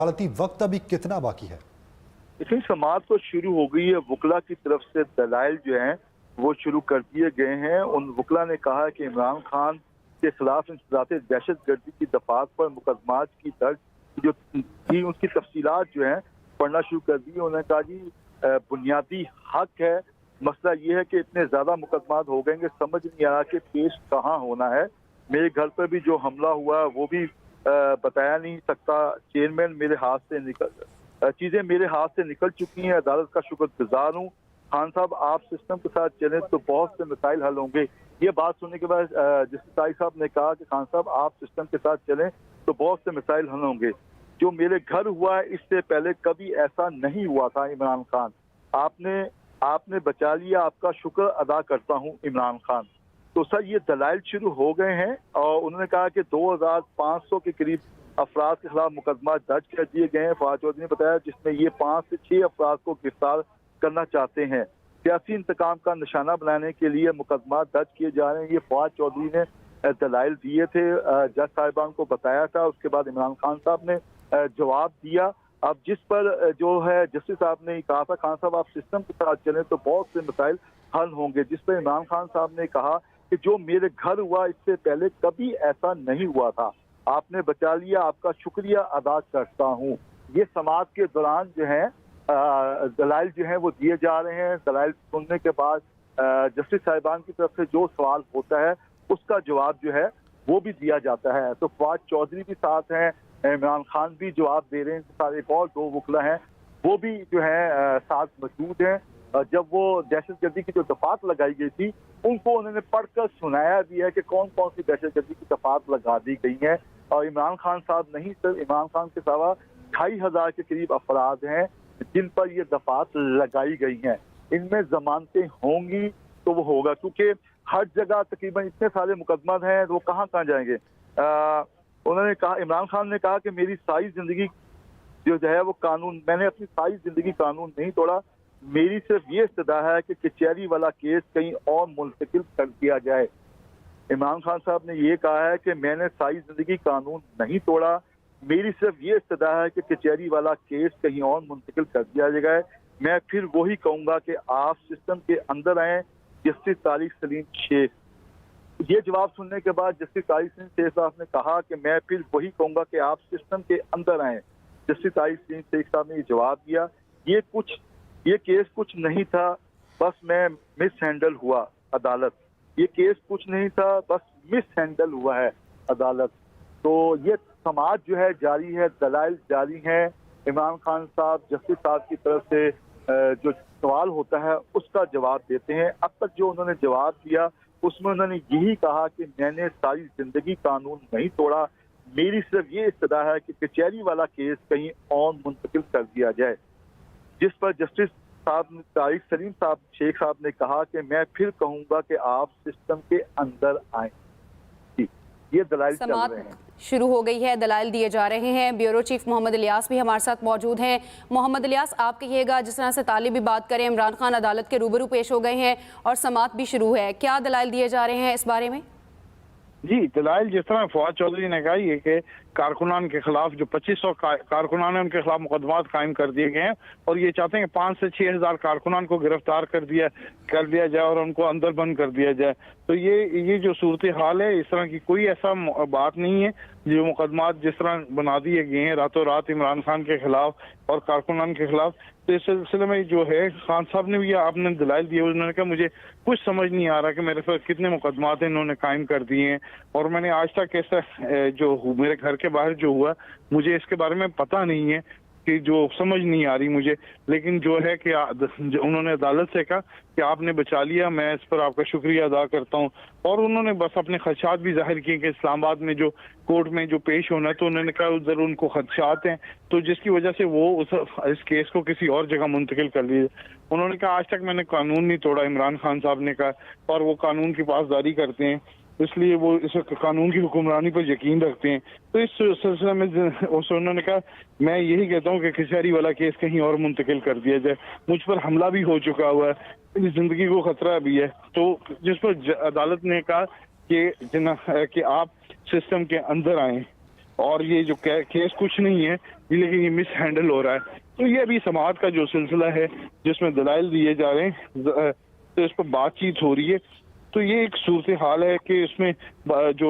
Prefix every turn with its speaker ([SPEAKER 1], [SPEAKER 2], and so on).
[SPEAKER 1] हालांकि वक्त अभी कितना बाकी है?
[SPEAKER 2] इसमें समाअत तो शुरू हो गई है। वकला की तरफ से दलाइल जो हैं वो शुरू कर दिए गए हैं। उन वकला ने कहा है कि इमरान खान के खिलाफ इंसदाद दहशतगर्दी की दफात पर मुकदमात की दर्ज जो थी उसकी तफसीलात जो हैं पढ़ना शुरू कर दी। उन्होंने कहा जी बुनियादी हक है, मसला ये है कि इतने ज्यादा मुकदमात हो गए कि समझ नहीं आ रहा कि पेश कहाँ होना है। मेरे घर पर भी जो हमला हुआ वो भी बताया नहीं सकता। चेयरमैन मेरे हाथ से चीजें मेरे हाथ से निकल चुकी हैं। अदालत का शुक्रगुजार हूँ। खान साहब आप सिस्टम के साथ चलें तो बहुत से मसाइल हल होंगे। ये बात सुनने के बाद जस्टिस तारिक साहब ने कहा कि खान साहब आप सिस्टम के साथ चलें तो बहुत से मसाइल हल होंगे। जो मेरे घर हुआ है इससे पहले कभी ऐसा नहीं हुआ था। इमरान खान आपने बचा लिया, आपका शुक्र अदा करता हूँ इमरान खान। तो सर ये दलाइल शुरू हो गए हैं और उन्होंने कहा कि 2500 के करीब अफराद के खिलाफ मुकदमा दर्ज कर दिए गए हैं। फवाद चौधरी ने बताया जिसमें ये 5 से 6 अफराद को गिरफ्तार करना चाहते हैं। सियासी इंतकाम का निशाना बनाने के लिए मुकदमा दर्ज किए जा रहे हैं। ये फवाद चौधरी ने दलाइल दिए थे, जज साहिबान को बताया था। उसके बाद इमरान खान साहब ने जवाब दिया। अब जिस पर जो है जस्टिस साहब ने कहा था खान साहब आप सिस्टम के साथ चलें तो बहुत से मसाइल हल होंगे। जिस पर इमरान खान साहब ने कहा कि जो मेरे घर हुआ इससे पहले कभी ऐसा नहीं हुआ था, आपने बचा लिया, आपका शुक्रिया अदा करता हूँ। ये समाअत के दौरान जो है दलाइल जो है वो दिए जा रहे हैं। दलाइल सुनने के बाद जस्टिस साहिबान की तरफ से जो सवाल होता है उसका जवाब जो है वो भी दिया जाता है। तो फवाद चौधरी भी साथ हैं, इमरान खान भी जवाब दे रहे हैं। सारे एक और 2 वकला हैं वो भी जो है साथ मौजूद हैं। जब वो दहशतगर्दी की जो दफात लगाई गई थी उनको उन्होंने पढ़कर सुनाया भी है कि कौन कौन सी दहशतगर्दी की दफात लगा दी गई है। और इमरान खान साहब नहीं, सिर्फ इमरान खान के अलावा 2500 के करीब अफराद हैं जिन पर ये दफात लगाई गई हैं। इनमें जमानतें होंगी तो वो होगा, क्योंकि हर जगह तकरीबन इतने सारे मुकदमा हैं तो वो कहाँ जाएंगे। उन्होंने कहा, इमरान खान ने कहा कि मेरी सारी जिंदगी जो है वो कानून, मैंने अपनी सारी जिंदगी कानून नहीं तोड़ा, मेरी सिर्फ ये इस्तदा है कि कचहरी वाला केस कहीं और मुंतकिल कर दिया जाए। इमरान खान साहब ने ये कहा है कि मैंने सारी जिंदगी कानून नहीं तोड़ा, मेरी सिर्फ ये इस्तदा है कि कचहरी वाला केस कहीं और मुंतकिल कर दिया जाए। मैं फिर वही कहूँगा कि आप सिस्टम के अंदर आए। जस्टिस तारिक सलीम शेख, ये जवाब सुनने के बाद जस्टिस तारिक सलीम शेख साहब ने कहा कि मैं फिर वही कहूँगा कि आप सिस्टम के अंदर आए। जस्टिस तारिक सलीम शेख साहब ने ये जवाब दिया, ये केस कुछ नहीं था, बस मैं मिस हैंडल हुआ अदालत। ये केस कुछ नहीं था, बस मिस हैंडल हुआ है अदालत। तो ये समाज जो है जारी है, दलाइल जारी हैं। इमरान खान साहब जस्टिस साहब की तरफ से जो सवाल होता है उसका जवाब देते हैं। अब तक जो उन्होंने जवाब दिया उसमें उन्होंने यही कहा कि मैंने सारी जिंदगी कानून नहीं तोड़ा, मेरी सिर्फ ये इस्तदा है कि कचहरी वाला केस कहीं और मुंतकिल कर दिया जाए। जिस पर जस्टिस साहब तारिक सलीम साहब शेख साहब ने कहा कि मैं फिर कहूंगा कि आप सिस्टम के अंदर आए। ये दलाइल चल रहे हैं।
[SPEAKER 3] शुरू हो गई है, दलाइल दिए जा रहे हैं। ब्यूरो चीफ मोहम्मद इलियास भी हमारे साथ मौजूद हैं। मोहम्मद इलियास, आप कहिएगा, जिस तरह से तालिब भी बात करें, इमरान खान अदालत के रूबरू पेश हो गए हैं और समाअत भी शुरू है, क्या दलाइल दिए जा रहे हैं इस बारे में?
[SPEAKER 4] जी, दलाइल जिस तरह फवाद चौधरी ने कहा ये कि कारकुनान के खिलाफ जो 2500 कारकुनान है उनके खिलाफ मुकदमात कायम कर दिए गए हैं और ये चाहते हैं कि 5 से 6000 कारकुनान को गिरफ्तार कर दिया जाए और उनको अंदर बंद कर दिया जाए। तो ये जो सूरत हाल है, इस तरह की कोई ऐसा बात नहीं है। जो मुकदमात जिस तरह बना दिए गए हैं रातों रात इमरान खान के खिलाफ और कारकुनान के खिलाफ, तो इस सिलसिले में जो है खान साहब ने भी आपने दलाइल दिए, उन्होंने कहा मुझे कुछ समझ नहीं आ रहा कि मेरे पर कितने मुकदमात इन्होंने कायम कर दिए हैं और मैंने आज तक ऐसा जो मेरे घर के बाहर जो हुआ मुझे इसके बारे में पता नहीं है, कि जो समझ नहीं आ रही मुझे। लेकिन जो है कि उन्होंने अदालत से कहा कि आपने बचा लिया, मैं इस पर आपका शुक्रिया अदा करता हूं। और उन्होंने बस अपने खदशात भी जाहिर किए कि इस्लामाबाद में जो कोर्ट में जो पेश होना है, तो उन्होंने कहा उधर उनको खदशात हैं, तो जिसकी वजह से वो इस केस को किसी और जगह मुंतकिल कर लीजिए। उन्होंने कहा आज तक मैंने कानून नहीं तोड़ा, इमरान खान साहब ने कहा, और वो कानून की पासदारी करते हैं, इसलिए वो इस कानून की हुक्मरानी पर यकीन रखते हैं। तो इस सिलसिले में उन्होंने कहा मैं यही कहता हूँ कि कचहरी वाला केस कहीं और मुंतकिल कर दिया जाए, मुझ पर हमला भी हो चुका हुआ है, मेरी जिंदगी को खतरा भी है। तो जिस पर अदालत ने कहा कि आप सिस्टम के अंदर आए, और ये जो केस कुछ नहीं है, लेकिन ये मिस हैंडल हो रहा है। तो ये अभी समाअत का जो सिलसिला है जिसमें दलाइल दिए जा रहे हैं, तो इस पर बातचीत हो रही है। तो ये एक सूरत हाल है कि इसमें जो